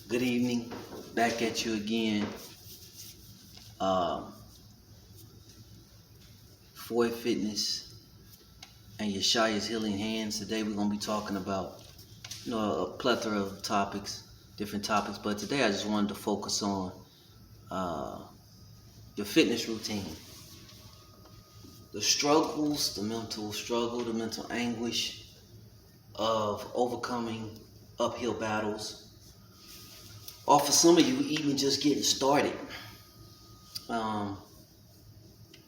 Good evening. Back at you again. Um, Ford Fitness and Yeshaya's Healing Hands. Today we're going to be talking about, a plethora of topics, different topics. But today I just wanted to focus on uh, your fitness routine. The struggles, the mental struggle, the mental anguish of overcoming uphill battles. Or for some of you, even just getting started. Um,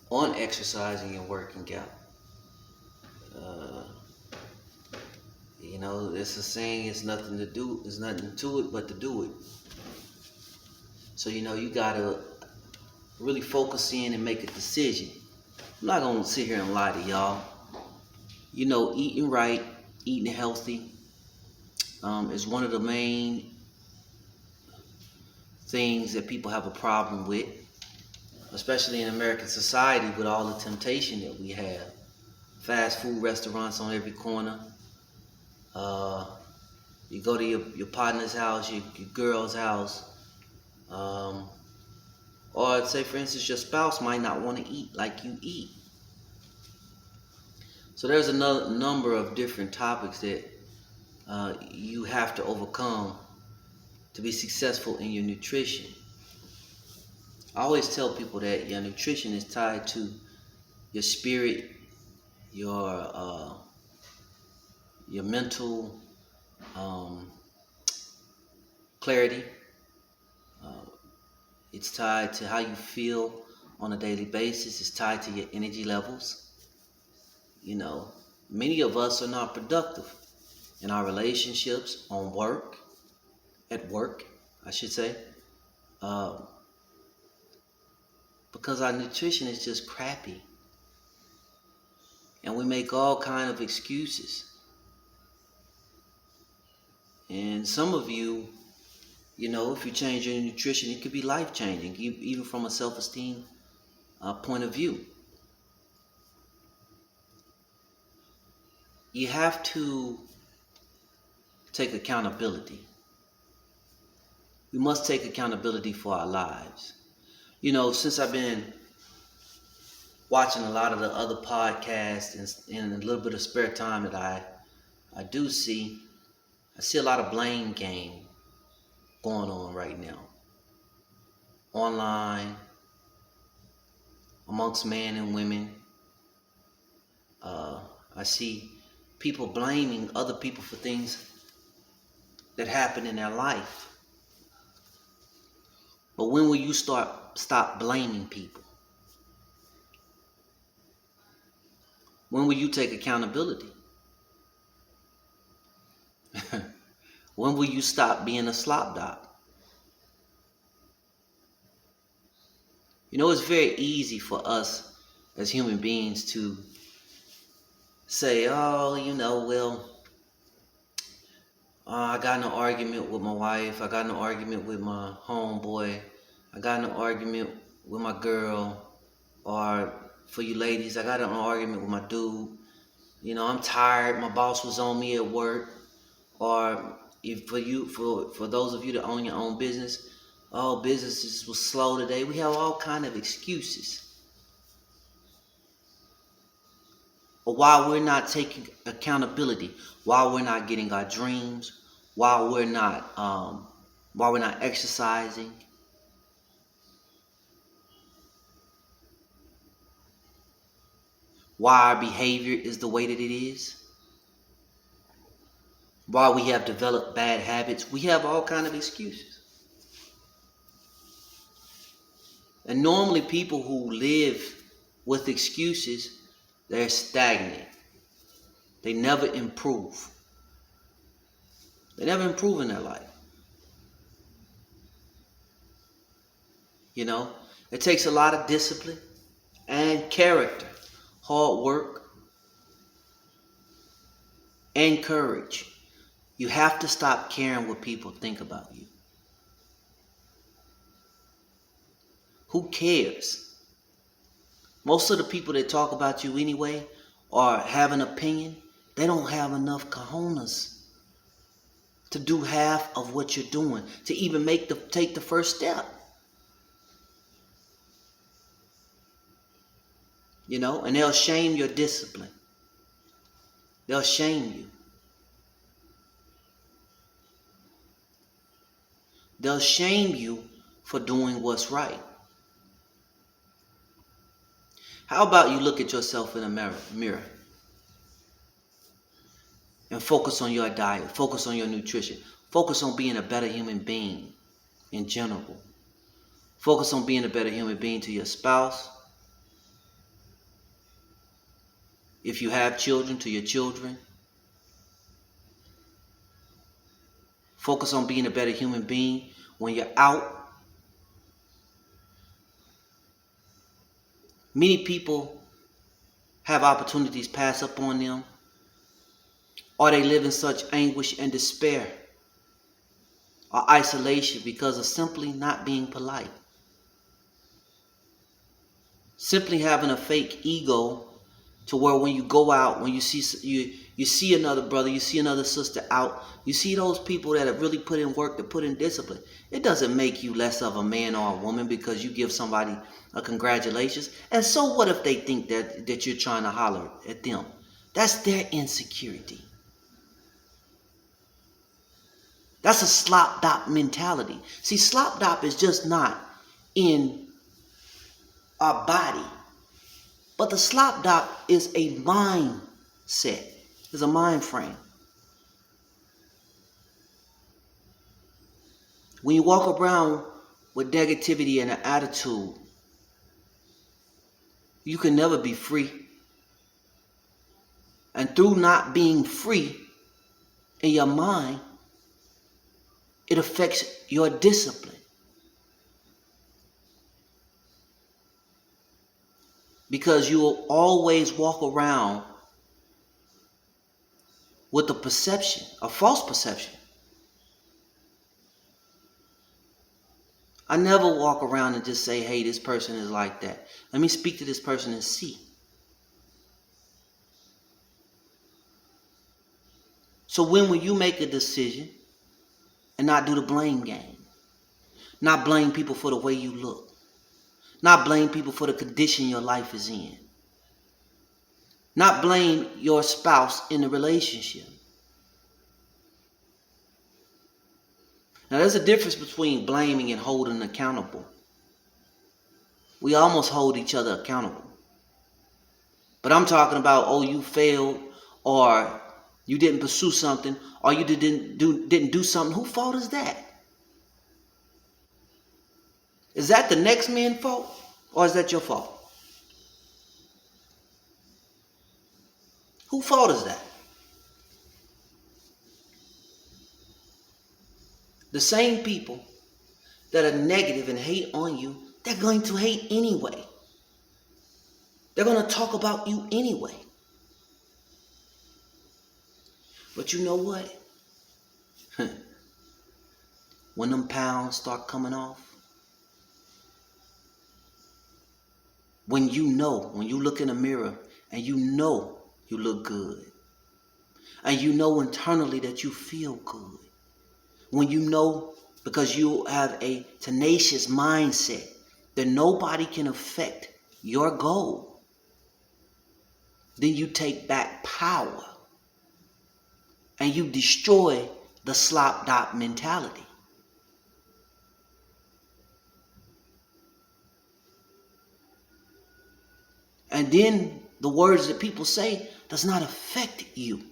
on exercising and working out. Uh, it's a saying, it's nothing to do, there's nothing to it but to do it. So, you gotta really focus in and make a decision. I'm not gonna sit here and lie to y'all. Eating right, eating healthy is one of the main things that people have a problem with, especially in American society with all the temptation that we have. Fast food restaurants on every corner. You go to your partner's house, your girl's house, or say, for instance, your spouse might not want to eat like you eat. So there's another number of different topics that you have to overcome to be successful in your nutrition. I always tell people that your nutrition is tied to your spirit, your mental clarity. It's tied to how you feel on a daily basis. It's tied to your energy levels. Many of us are not productive in our relationships, at work, I should say, because our nutrition is just crappy. And we make all kind of excuses. And some of you, if you change your nutrition, it could be life-changing, even from a self-esteem point of view. You have to take accountability. We must take accountability for our lives. Since I've been watching a lot of the other podcasts and a little bit of spare time that I do see, I see a lot of blame game going on right now. Online, amongst men and women. I see people blaming other people for things that happen in their life. But when will you stop blaming people? When will you take accountability? When will you stop being a slop dog? It's very easy for us as human beings to say, I got in an argument with my wife, I got in an argument with my homeboy, I got in an argument with my girl, or for you ladies, I got in an argument with my dude. I'm tired, my boss was on me at work. Or for those of you that own your own business, business was slow today. We have all kind of excuses. But while we're not taking accountability, while we're not getting our dreams, while we're not exercising, why our behavior is the way that it is, why we have developed bad habits, we have all kind of excuses. And normally people who live with excuses, they're stagnant. They never improve. They never improve in their life. It takes a lot of discipline and character, hard work, and courage. You have to stop caring what people think about you. Who cares? Most of the people that talk about you anyway or have an opinion, they don't have enough cojones to do half of what you're doing, to even take the first step. You know, and they'll shame your discipline. They'll shame you. They'll shame you for doing what's right. How about you look at yourself in a mirror and focus on your diet, focus on your nutrition, focus on being a better human being in general. Focus on being a better human being to your spouse. If you have children, to your children. Focus on being a better human being when you're out. Many people have opportunities pass up on them, or they live in such anguish and despair or isolation because of simply not being polite. Simply having a fake ego to where when you go out, when you see another brother, you see another sister out, you see those people that have really put in work, that put in discipline. It doesn't make you less of a man or a woman because you give somebody a congratulations. And so what if they think that you're trying to holler at them? That's their insecurity. That's a slop-dop mentality. See, slop-dop is just not in our body, but the slop-dop is a mindset. It's a mind frame. When you walk around with negativity and an attitude, you can never be free. And through not being free in your mind, it affects your discipline. Because you will always walk around with a perception, a false perception. I never walk around and just say, hey, this person is like that. Let me speak to this person and see. So when will you make a decision and not do the blame game? Not blame people for the way you look. Not blame people for the condition your life is in. Not blame your spouse in the relationship. Now, there's a difference between blaming and holding accountable. We almost hold each other accountable. But I'm talking about, oh, you failed, or you didn't pursue something, or you didn't do something. Whose fault is that? Is that the next man's fault, or is that your fault? Whose fault is that? The same people that are negative and hate on you, they're going to hate anyway. They're going to talk about you anyway. But you know what? When them pounds start coming off, when you look in the mirror and you know you look good, and you know internally that you feel good, when you know, because you have a tenacious mindset, that nobody can affect your goal, then you take back power and you destroy the slop-dop mentality. And then the words that people say does not affect you.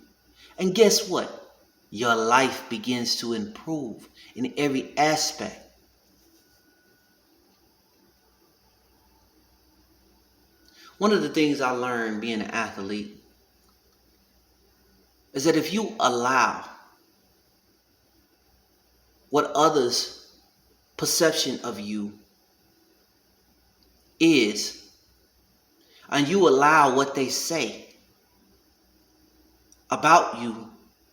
And guess what? Your life begins to improve in every aspect. One of the things I learned being an athlete is that if you allow what others' perception of you is, and you allow what they say about you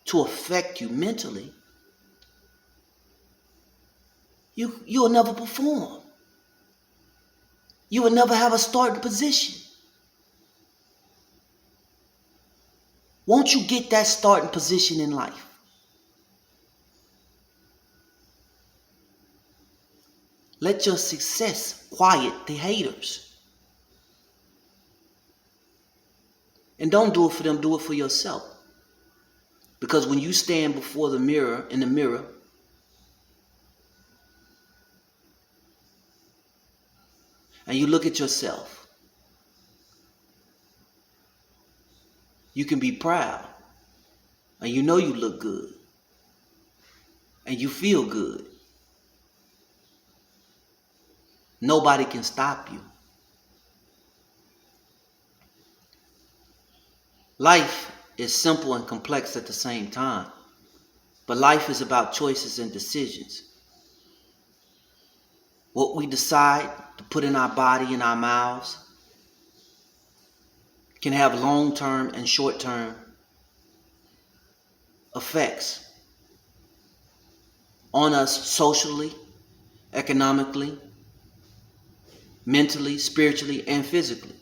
to affect you mentally, you'll never perform. You will never have a starting position. Won't you get that starting position in life? Let your success quiet the haters. And don't do it for them, do it for yourself. Because when you stand before the mirror, in the mirror, and you look at yourself, you can be proud. And you know you look good. And you feel good. Nobody can stop you. Life is simple and complex at the same time. But life is about choices and decisions. What we decide to put in our body and our mouths can have long-term and short-term effects on us socially, economically, mentally, spiritually, and physically.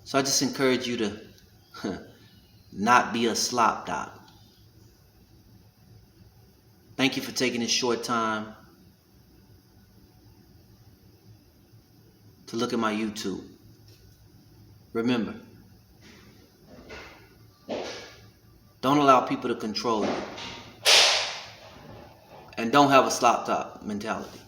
So I just encourage you to not be a slop dog. Thank you for taking this short time to look at my YouTube. Remember, don't allow people to control you. And don't have a slop top mentality.